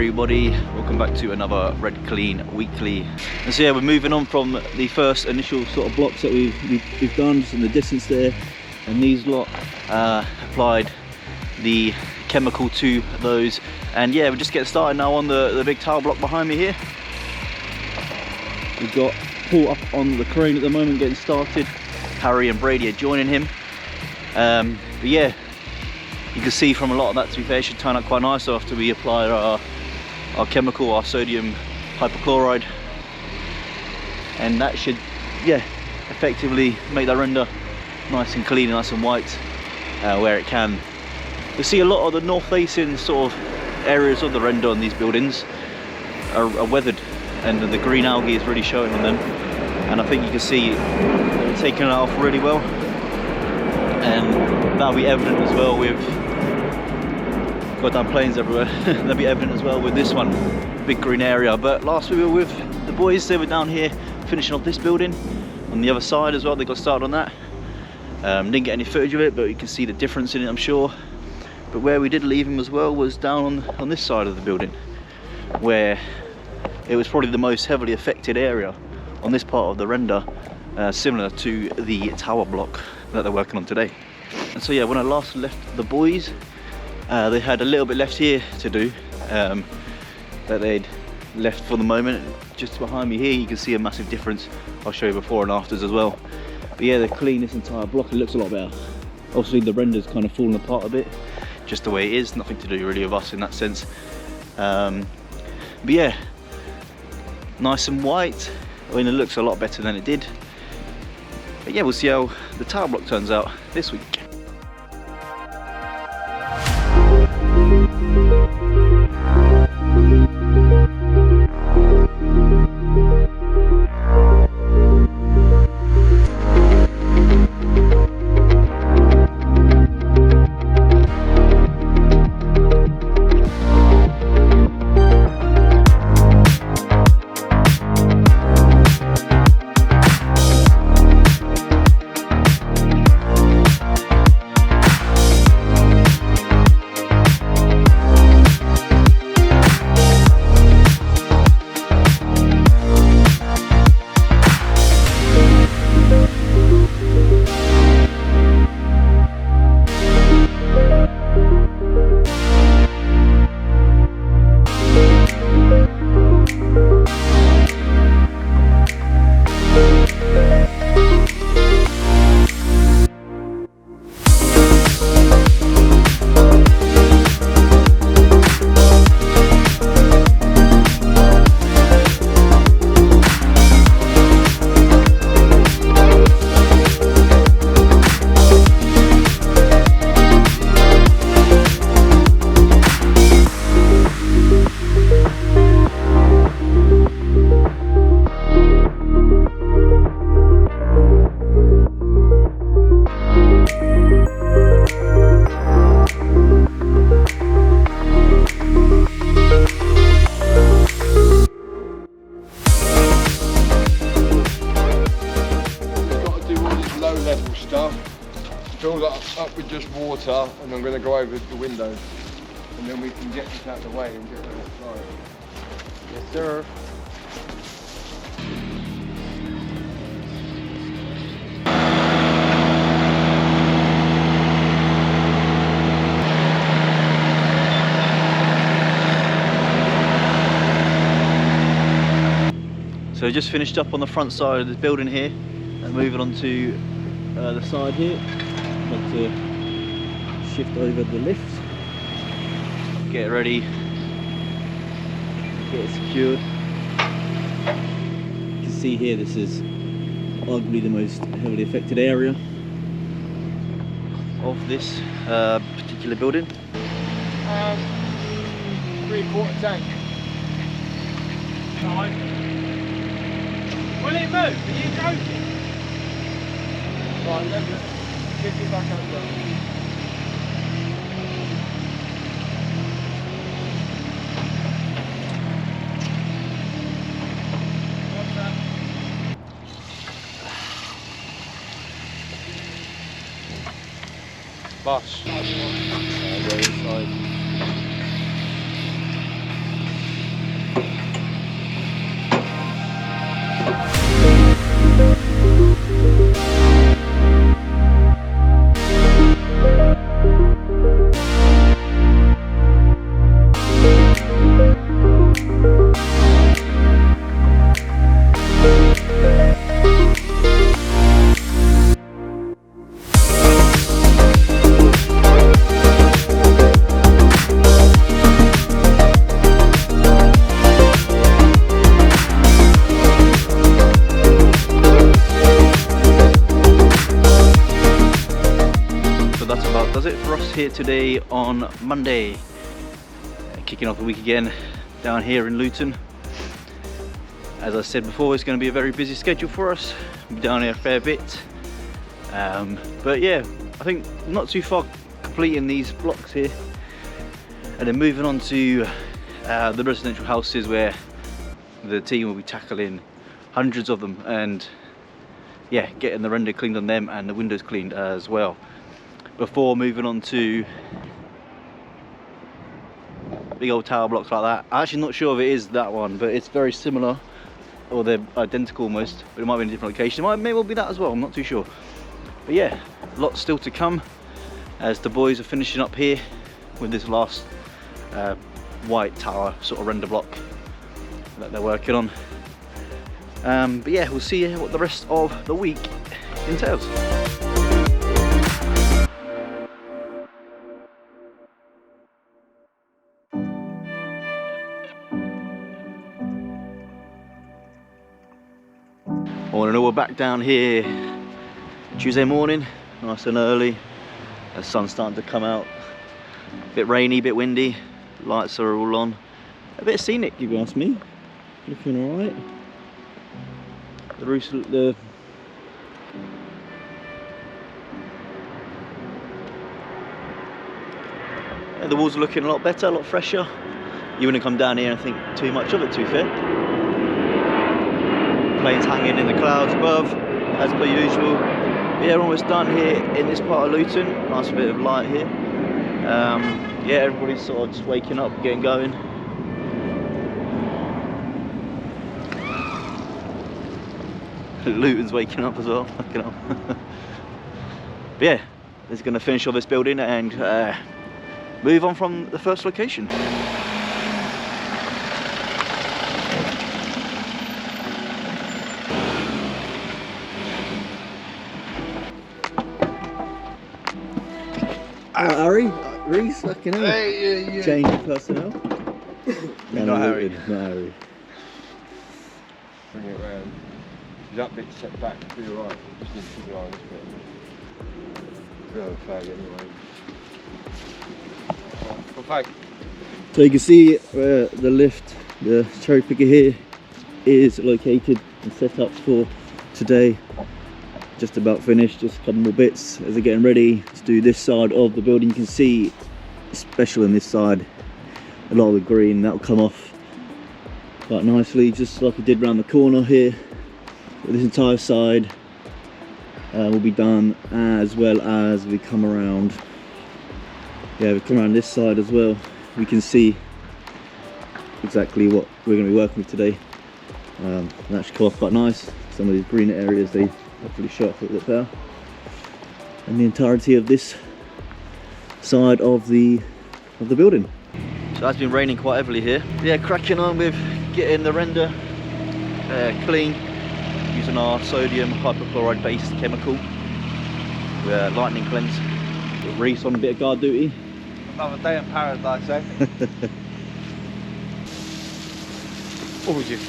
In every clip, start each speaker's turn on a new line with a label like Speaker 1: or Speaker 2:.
Speaker 1: everybody, welcome back to another RedClean Weekly. And so yeah, we're moving on from the first initial sort of blocks that we've done, just in the distance there, and these lot applied the chemical to those, and yeah, we're just getting started now on the big tower block behind me here. We've got Paul up on the crane at the moment getting started, Harry and Brady are joining him, but yeah, you can see from a lot of that, to be fair, it should turn out quite nice after we apply our chemical, our sodium hypochlorite, and that should, yeah, effectively make that render nice and clean and nice and white where it can. You see a lot of the north facing sort of areas of the render on these buildings are weathered, and the green algae is really showing on them, and I think you can see they're taking it off really well, and that'll be evident as well with goddamn planes everywhere. That'll be evident as well with this one, big green area. But last we were with the boys, they were down here finishing off this building on the other side as well. They got started on that. Didn't get any footage of it, but you can see the difference in it, I'm sure. But where we did leave them as well was down on this side of the building, where it was probably the most heavily affected area on this part of the render, similar to the tower block that they're working on today. And so yeah, when I last left the boys, they had a little bit left here to do, that they'd left for the moment. Just behind me here you can see a massive difference. I'll show you before and afters as well. But yeah, they've cleaned this entire block, it looks a lot better. Obviously the render's kind of fallen apart a bit, just the way it is, nothing to do really with us in that sense. But yeah, nice and white. I mean, it looks a lot better than it did. But yeah, we'll see how the tower block turns out this week.
Speaker 2: Fill that up with just water, and I'm going to go over the windows, and then we can get this out of the way and get it outside. Yes, sir.
Speaker 1: So we just finished up on the front side of this building here, and moving on to the side here. Got to shift over the lift, get it ready, get it secured. You can see here this is arguably the most heavily affected area of this particular building.
Speaker 2: 3/4 tank.
Speaker 3: Right. Will it move? Are you joking?
Speaker 2: Right, let me get it back under.
Speaker 3: What's that?
Speaker 2: Bus.
Speaker 1: Go inside. here today on Monday, kicking off the week again down here in Luton. As I said before, it's going to be a very busy schedule for us. We'll be down here a fair bit, but yeah, I think not too far completing these blocks here, and then moving on to the residential houses where the team will be tackling hundreds of them, and yeah, getting the render cleaned on them and the windows cleaned as well, before moving on to big old tower blocks like that. I'm actually not sure if it is that one, but it's very similar, or they're identical almost, but it might be in a different location. It may well be that as well, I'm not too sure. But yeah, lots still to come as the boys are finishing up here with this last white tower sort of render block that they're working on. But yeah, we'll see what the rest of the week entails. All in all, we're back down here Tuesday morning, nice and early. The sun's starting to come out. A bit rainy, a bit windy. Lights are all on. A bit scenic, if you ask me. Looking alright. The roof's the walls are looking a lot better, a lot fresher. You wouldn't come down here and think too much of it, to be fair. Planes hanging in the clouds above, as per usual. But yeah, we're almost done here in this part of Luton. Nice bit of light here. Yeah, everybody's sort of just waking up, getting going. Luton's waking up as well. Fucking hell. But yeah, this is going to finish off this building and move on from the first location. Harry, Reese, fucking hell.
Speaker 2: Hey, yeah.
Speaker 1: Change of personnel. No,
Speaker 2: not Harry.
Speaker 1: Not Harry.
Speaker 2: Bring it round. That bit set back to your right. Just need to keep your eye on this bit. We'll have a fag anyway. Go fag.
Speaker 1: So you can see where the lift, the cherry picker here, is located and set up for today. Just about finished, just a couple more bits as they're getting ready to do this side of the building. You can see, especially on this side, a lot of the green that will come off quite nicely, just like it did around the corner here. But this entire side will be done, as well as we come around. Yeah, we come around this side as well. We can see exactly what we're going to be working with today. And actually come off quite nice. Some of these green areas, they hopefully show up a little bit better. And the entirety of this side of the building. So it's been raining quite heavily here. Yeah, cracking on with getting the render clean using our sodium hypochlorite based chemical. Lightning cleanse. With Reese on a bit of guard duty.
Speaker 3: Another day in paradise, eh?
Speaker 2: What would you?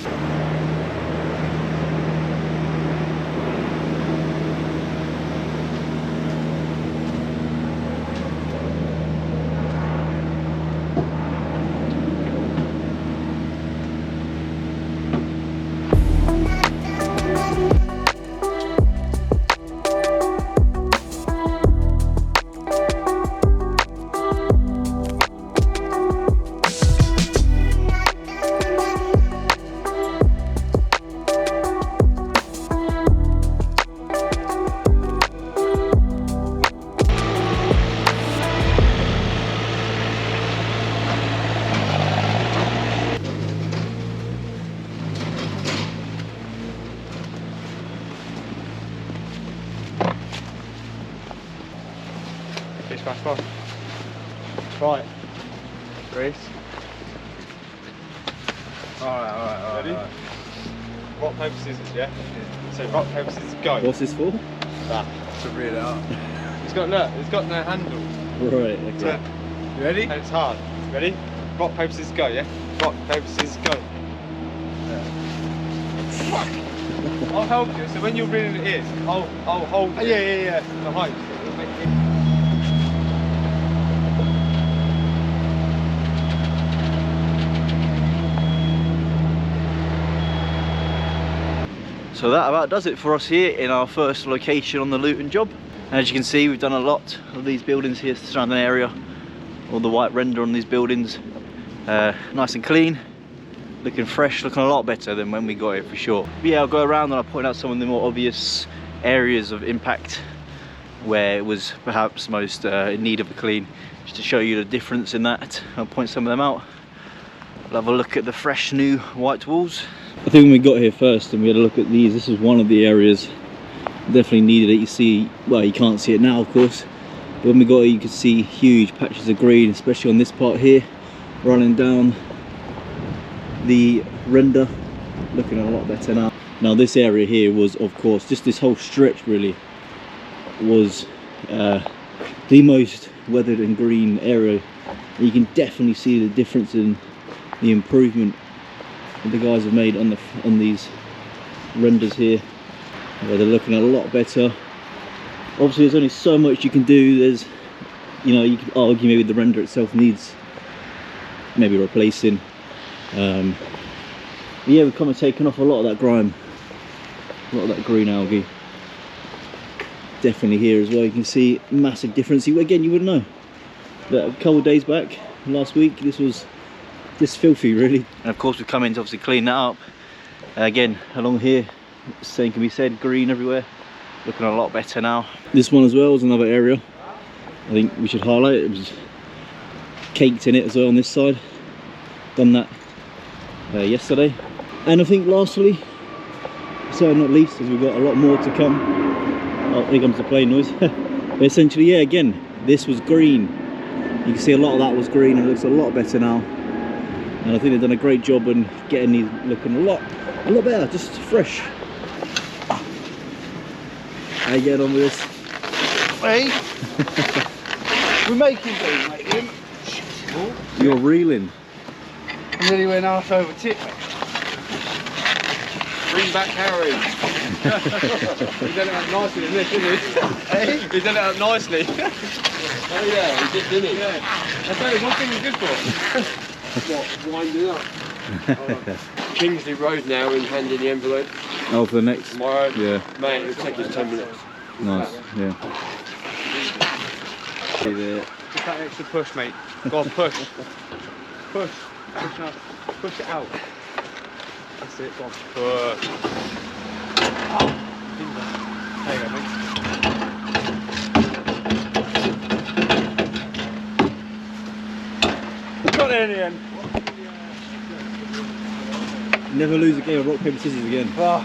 Speaker 2: Fast one. Right. Reese. Alright.
Speaker 3: Ready? Rock, paper, scissors, yeah? So rock, paper, scissors, go.
Speaker 1: What's this for?
Speaker 3: That. To reel it up. It's got no handle.
Speaker 1: Right, okay.
Speaker 3: You ready? And it's hard. Ready? Rock, paper, scissors, go, yeah? Rock, paper, scissors, go. Fuck! I'll help you, so when you're reeling it in, I'll hold it. Yeah. The height.
Speaker 1: So that about does it for us here in our first location on the Luton job. As you can see, we've done a lot of these buildings here, surrounding area. All the white render on these buildings, nice and clean, looking fresh, looking a lot better than when we got here for sure. But yeah, I'll go around and I'll point out some of the more obvious areas of impact where it was perhaps most in need of a clean, just to show you the difference in that. I'll point some of them out. We'll have a look at the fresh new white walls. I think when we got here first and we had a look at these, this was one of the areas definitely needed it. You see, well, you can't see it now of course, but when we got here you could see huge patches of green, especially on this part here, running down the render, looking a lot better now. Now this area here was, of course, just this whole stretch really was the most weathered and green area. You can definitely see the difference in the improvement that the guys have made on these renders here, where they're looking a lot better. Obviously there's only so much you can do. There's, you know, you could argue maybe the render itself needs maybe replacing. But yeah, we've kind of taken off a lot of that grime, a lot of that green algae. Definitely here as well, you can see massive difference. Again, you wouldn't know that a couple of days back, last week, this was this filthy really. And of course we've come in to obviously clean that up. Again, along here, same can be said, green everywhere, looking a lot better now. This one as well is another area I think we should highlight. It was caked in it as well on this side. Done that yesterday. And I think lastly, so not least, as we've got a lot more to come. Oh, here comes the plane noise. But essentially, yeah, again, this was green. You can see a lot of that was green and it looks a lot better now. And I think they've done a great job in getting these looking a lot better, just fresh. How you getting on with this?
Speaker 4: Hey, we're making these, mate.
Speaker 1: You're reeling.
Speaker 4: I nearly went arse over tip.
Speaker 2: Bring back Harry. He done it up nicely in this, didn't he?
Speaker 4: Hey?
Speaker 2: He done it up nicely. Oh yeah, he did, didn't he? Yeah. That's only one thing he's good for. What, winding up? Kingsley Road now and handing the envelope.
Speaker 1: Oh, for the next?
Speaker 2: Tomorrow?
Speaker 1: Yeah.
Speaker 2: Mate, it'll take us 10 minutes.
Speaker 1: Nice, yeah. See there.
Speaker 3: Just that extra push, mate. Go on, push. Push. Push out. Push it out. That's it, go on. Push. There you go, mate. Got it in the end.
Speaker 1: Never lose a game of rock, paper, scissors again.
Speaker 4: Oh.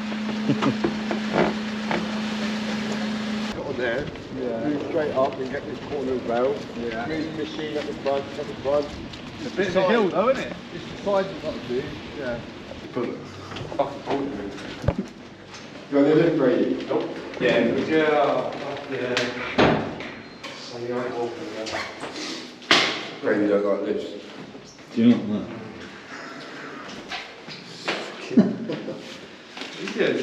Speaker 2: Got on there. Yeah. Move straight up and get this corner as well. Yeah. Move the machine at the front,
Speaker 4: It's a bit of a hill though, isn't it?
Speaker 2: It's the sides you've got to do. Yeah. Put it. Fucking hold it. You want the lift ready? Nope.
Speaker 3: Yeah. Yeah.
Speaker 2: So you ain't walking there. Brady don't like lifts.
Speaker 1: Do you know that?
Speaker 3: You did.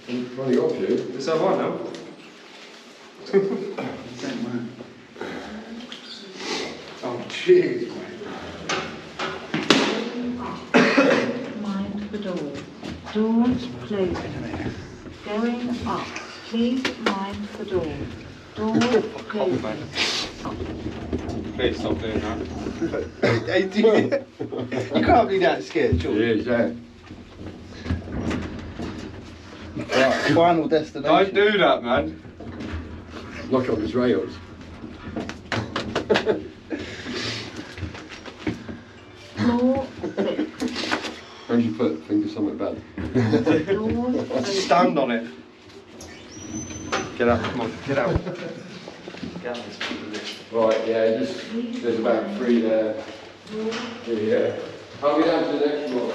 Speaker 2: I'm running off you.
Speaker 3: Is that one now?
Speaker 2: Oh, jeez, mate.
Speaker 5: Mind the door. Doors closing. Going up. Please mind the door. Doors closing.
Speaker 3: Please stop doing that.
Speaker 4: Hey, you can't be that scared, surely.
Speaker 2: Yeah.
Speaker 4: Right, final destination.
Speaker 3: Don't do that, man.
Speaker 2: Lock up his rails.
Speaker 5: Floor 6.
Speaker 2: Where's your foot? Think of something bad.
Speaker 5: Doors open.
Speaker 3: Stand on it. Get out, come on, get out. Get out.
Speaker 2: Right, yeah, just, there's about 3 there. Yeah. I'll be down to the next one.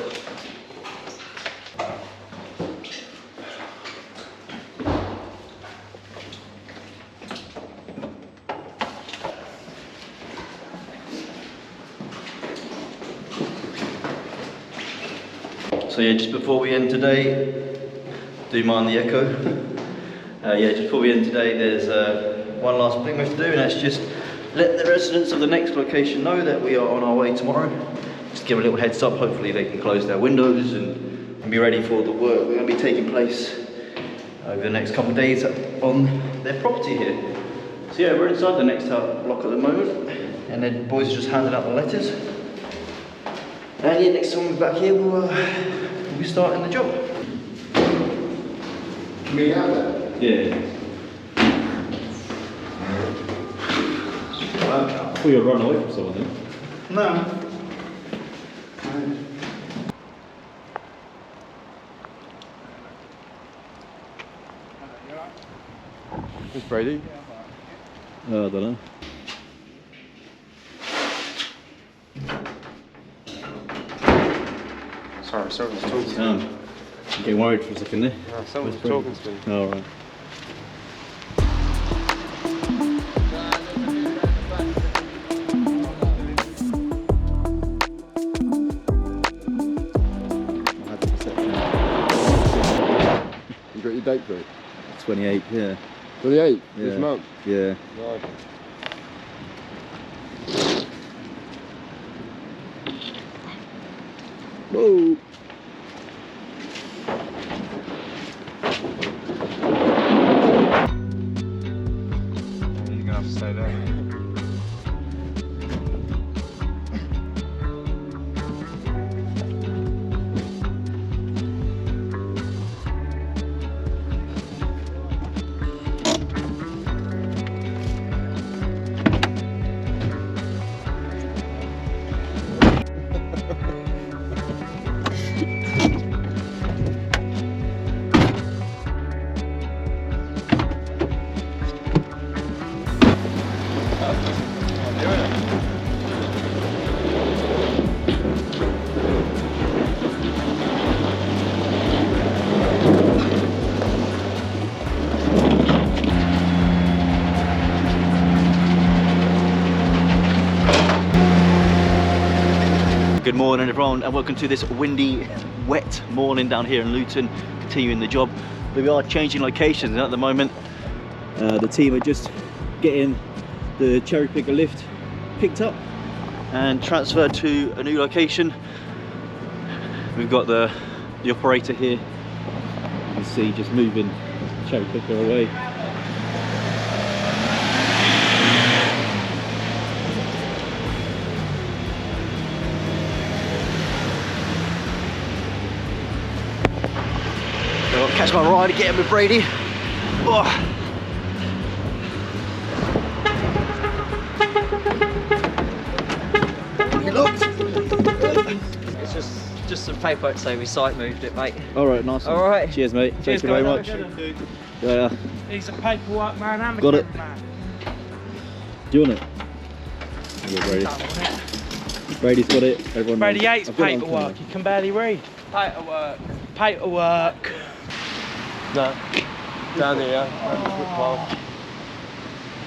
Speaker 1: So yeah, just before we end today, do you mind the echo? Yeah, just before we end today, there's one last thing we have to do, and that's just let the residents of the next location know that we are on our way tomorrow. Just give a little heads up, hopefully they can close their windows and be ready for the work. We're going to be taking place over the next couple of days on their property here. So yeah, we're inside the next block at the moment, and then the boys are just handing out the letters. And yeah, next time we're back here, we'll be starting the job.
Speaker 2: Me out there?
Speaker 1: Yeah. I thought you were running away from someone then.
Speaker 4: No.
Speaker 2: It's Brady.
Speaker 1: I don't know.
Speaker 2: Sorry, someone's talking to me.
Speaker 1: I'm getting worried for a second there.
Speaker 2: No, someone's talking to me.
Speaker 1: Oh, right.
Speaker 2: You got your date for it?
Speaker 1: 28, yeah.
Speaker 2: 28
Speaker 1: Yeah.
Speaker 2: this month?
Speaker 1: Yeah.
Speaker 2: Right.
Speaker 1: Whoa!
Speaker 2: You're gonna have to stay there.
Speaker 1: Good morning everyone, and welcome to this windy, wet morning down here in Luton, continuing the job. But we are changing locations, and at the moment the team are just getting the cherry picker lift picked up and transferred to a new location. We've got the operator here, you can see, just moving the cherry picker away. So I'll catch my ride, get him with Brady. Oh.
Speaker 6: It's just some paperwork to say we site moved it, mate.
Speaker 1: Alright, nice one.
Speaker 6: Alright.
Speaker 1: Cheers mate,
Speaker 6: Cheers,
Speaker 1: thank you very much. Yeah.
Speaker 3: He's a paperwork man and a
Speaker 1: Got it.
Speaker 3: man.
Speaker 1: Do you want it? Yeah, Brady. Brady's got it. Everyone
Speaker 3: Brady
Speaker 1: knows.
Speaker 3: hates
Speaker 1: I've got it on
Speaker 3: paperwork, he can barely read.
Speaker 6: Paperwork.
Speaker 3: Paperwork.
Speaker 2: No. Down here, around the footpath.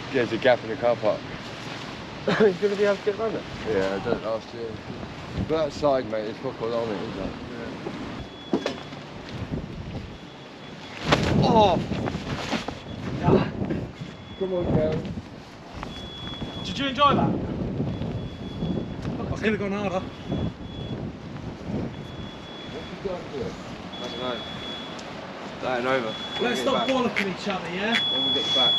Speaker 2: Yeah, there's a gap in the car park.
Speaker 6: He's going to be able to get around it.
Speaker 2: Yeah, I did it last year. But that side, mate, there's fuck all on it, isn't it?
Speaker 6: Oh!
Speaker 2: Come on, Kel.
Speaker 3: Did you enjoy that? I could have gone harder.
Speaker 2: What's he got to it?
Speaker 6: I don't know. Starting over.
Speaker 3: Let's stop bollocking each other, yeah?
Speaker 6: When we get back.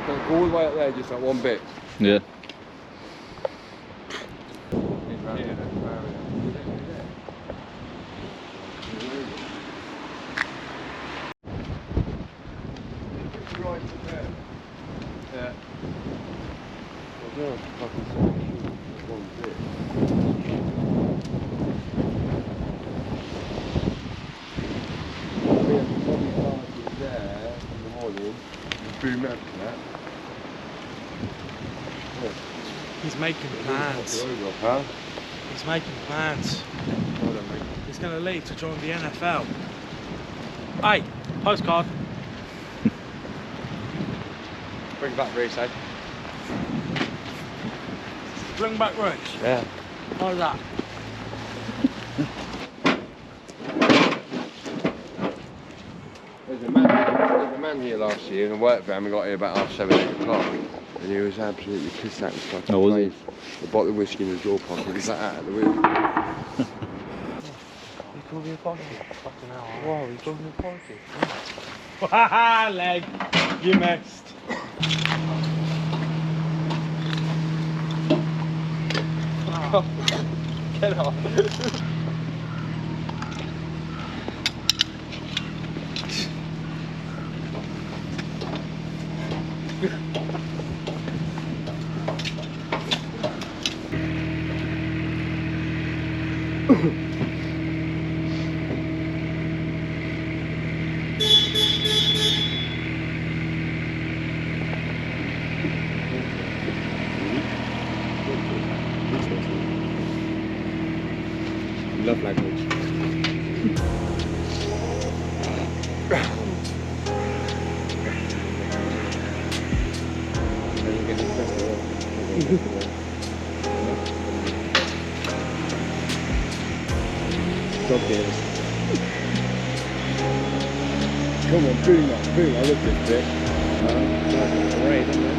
Speaker 2: Go all the way up there, just that one bit.
Speaker 1: Yeah.
Speaker 2: Yeah. Well, there's fucking one bit. We have probably started there in the morning. Boom out to that.
Speaker 3: He's making plans.
Speaker 2: Huh?
Speaker 3: He's making plans.
Speaker 2: Well done, mate.
Speaker 3: He's going to leave to join the NFL. Hey, postcard.
Speaker 6: Bring back Reese, eh?
Speaker 3: Bring back Reese.
Speaker 6: Yeah.
Speaker 3: How's that?
Speaker 2: There's a man van here last year, in a work van. We got here about 7:30, 8 o'clock, and he was absolutely pissed out.
Speaker 1: Oh, was he?
Speaker 2: The bottle of whiskey in his door pocket. He was like that at the wheel.
Speaker 3: You called me a party? Fucking hell. Whoa, you called me a party? Haha, leg! You missed. Oh, get off. Love language. Dog ears. Come on, boom up, boom. I look at it. Great, isn't it?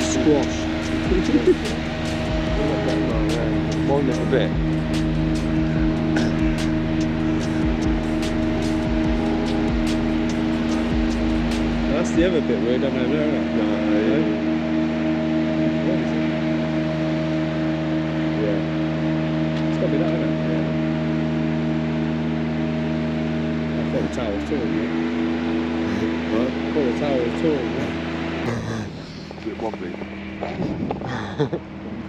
Speaker 3: Squash.
Speaker 2: One little bit.
Speaker 3: That's the other bit weird, I don't know.
Speaker 2: No.
Speaker 3: What is it? Yeah. It's got to be that, isn't it? Yeah. I thought the tower was tall, yeah. What? I thought the tower was tall, yeah.
Speaker 2: A bit wobbly.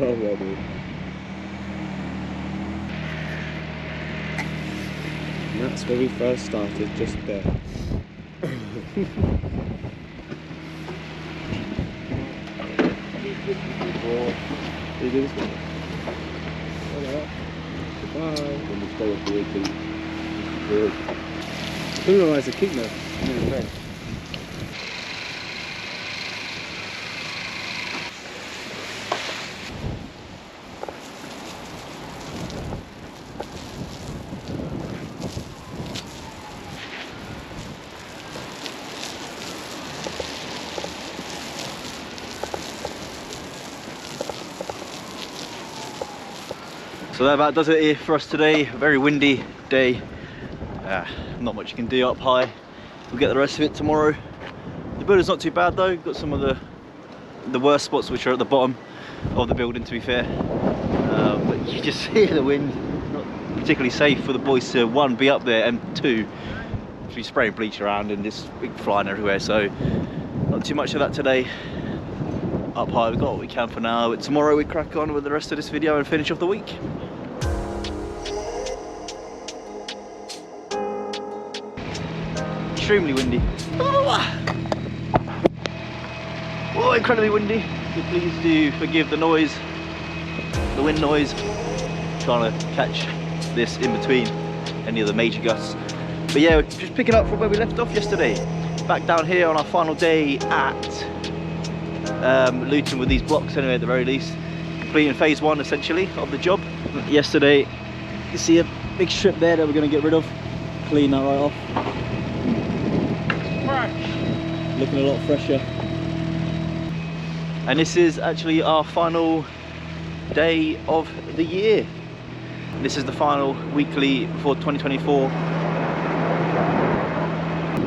Speaker 3: Oh, wobbly. And that's where we first started, just there. You do this one? Goodbye.
Speaker 2: When we stay up the weekend.
Speaker 3: I didn't realise the kick now.
Speaker 1: So that about does it here for us today. A very windy day. Not much you can do up high. We'll get the rest of it tomorrow. The building's not too bad though. Got some of the worst spots which are at the bottom of the building, to be fair. But you just hear the wind. Not particularly safe for the boys to, one, be up there, and two, to be spraying bleach around and just flying everywhere. So not too much of that today. Up high, we've got what we can for now. But tomorrow we crack on with the rest of this video and finish off the week. Extremely windy. Oh, incredibly windy. So please do forgive the noise, the wind noise. Trying to catch this in between any of the major gusts. But yeah, just picking up from where we left off yesterday. Back down here on our final day at Luton with these blocks anyway, at the very least. Completing phase one essentially of the job. Yesterday, you see a big strip there that we're going to get rid of. Clean that right off. Looking a lot fresher. And this is actually our final day of the year. This is the final weekly before 2024.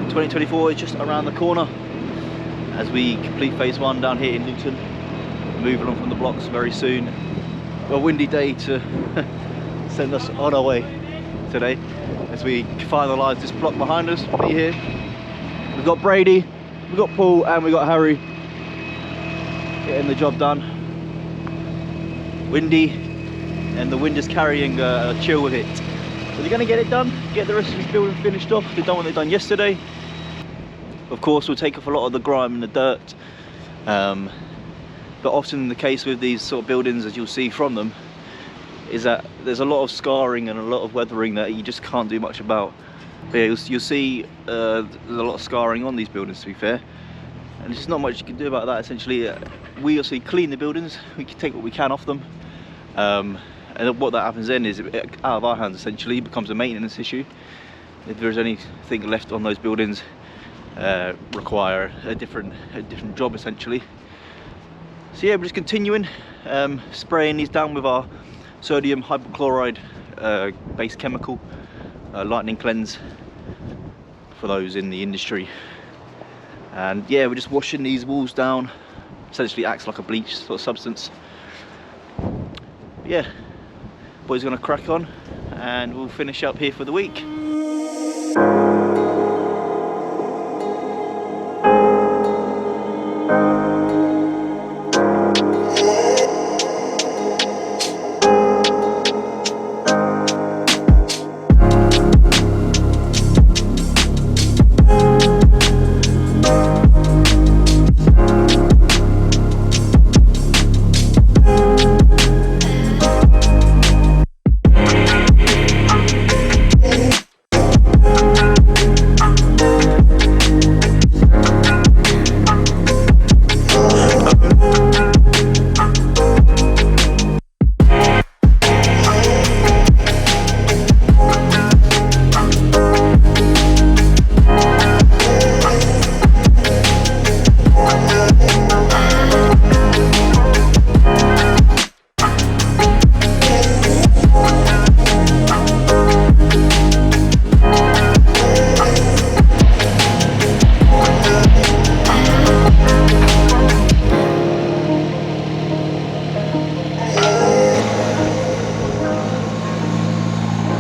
Speaker 1: 2024 is just around the corner as we complete phase one down here in Luton. Moving on from the blocks very soon. A windy day to send us on our way today as we finalise this block behind us. Be here. We've got Brady, we've got Paul, and we've got Harry getting the job done. Windy, and the wind is carrying a chill with it. So they're going to get it done, get the rest of this building finished off. They've done what they've done yesterday. Of course, we'll take off a lot of the grime and the dirt. But often the case with these sort of buildings, as you'll see from them, is that there's a lot of scarring and a lot of weathering that you just can't do much about. But yeah, you'll see there's a lot of scarring on these buildings, to be fair. And there's just not much you can do about that, essentially. We obviously clean the buildings, we can take what we can off them. And what that happens then is, out of our hands essentially, becomes a maintenance issue. If there's anything left on those buildings, require a different job essentially. So yeah, we're just continuing spraying these down with our sodium hypochlorite based chemical, lightning cleanse for those in the industry. And yeah, we're just washing these walls down. Essentially acts like a bleach sort of substance. But yeah, boys gonna crack on and we'll finish up here for the week.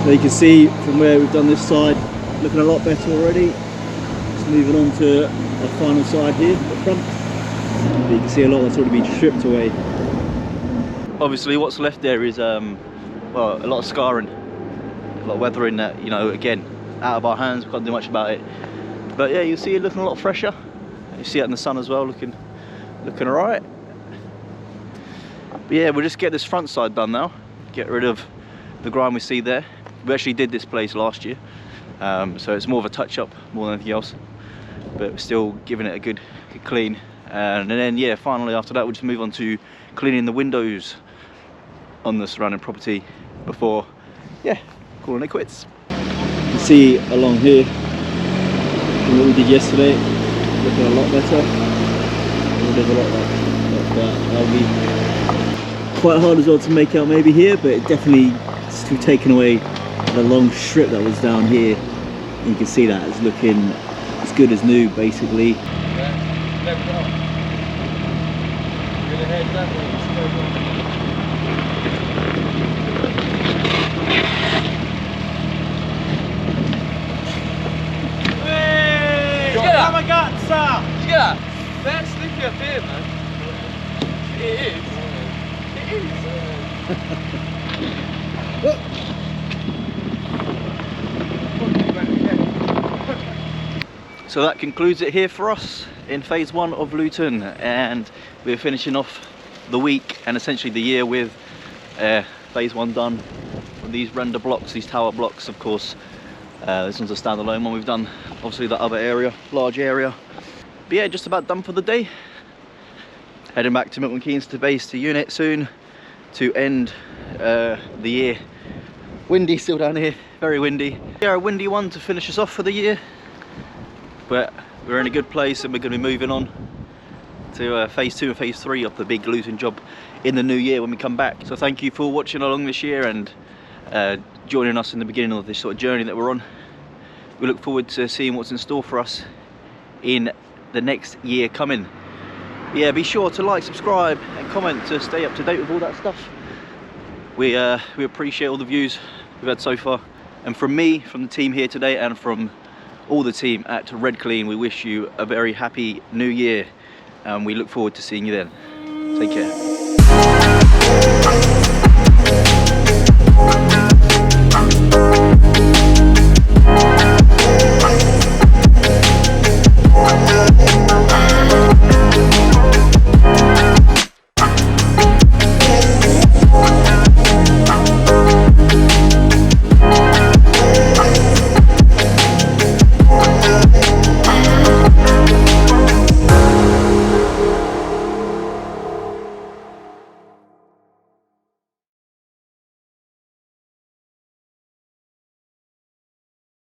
Speaker 1: So you can see from where we've done this side, looking a lot better already. Just moving on to the final side here, the front. You can see a lot that's already been stripped away. Obviously what's left there is well, a lot of scarring, a lot of weathering that, you know, again, out of our hands, we can't do much about it. But yeah, you'll see it looking a lot fresher. You see it in the sun as well, looking alright. But yeah, we'll just get this front side done now. Get rid of the grime we see there. We actually did this place last year, so it's more of a touch-up more than anything else. But we're still giving it a good clean. And then yeah, finally after that we'll just move on to cleaning the windows on the surrounding property before, yeah, calling it quits. You can see along here from what we did yesterday, looking a lot better. There's a lot like that. That'll be quite hard as well to make out maybe here, but it definitely to taken away the long strip that was down here. You can see that it's looking as good as new basically.
Speaker 2: That's slippy up here, man. It is.
Speaker 1: So that concludes it here for us in phase 1 of Luton, and we're finishing off the week and essentially the year with phase 1 done. These render blocks, these tower blocks, of course. This one's a standalone one. We've done obviously the other area, large area. But yeah, just about done for the day. Heading back to Milton Keynes to base to unit soon to end the year. Windy still down here, very windy. Yeah, a windy one to finish us off for the year. But we're in a good place and we're going to be moving on to phase 2 and phase 3 of the big Luton job in the new year when we come back. So thank you for watching along this year and joining us in the beginning of this sort of journey that we're on. We look forward to seeing what's in store for us in the next year coming. Yeah, be sure to like, subscribe and comment to stay up to date with all that stuff. We appreciate all the views we've had so far. And from me, from the team here today, and from all the team at RedClean, we wish you a very happy new year and we look forward to seeing you then. Take care.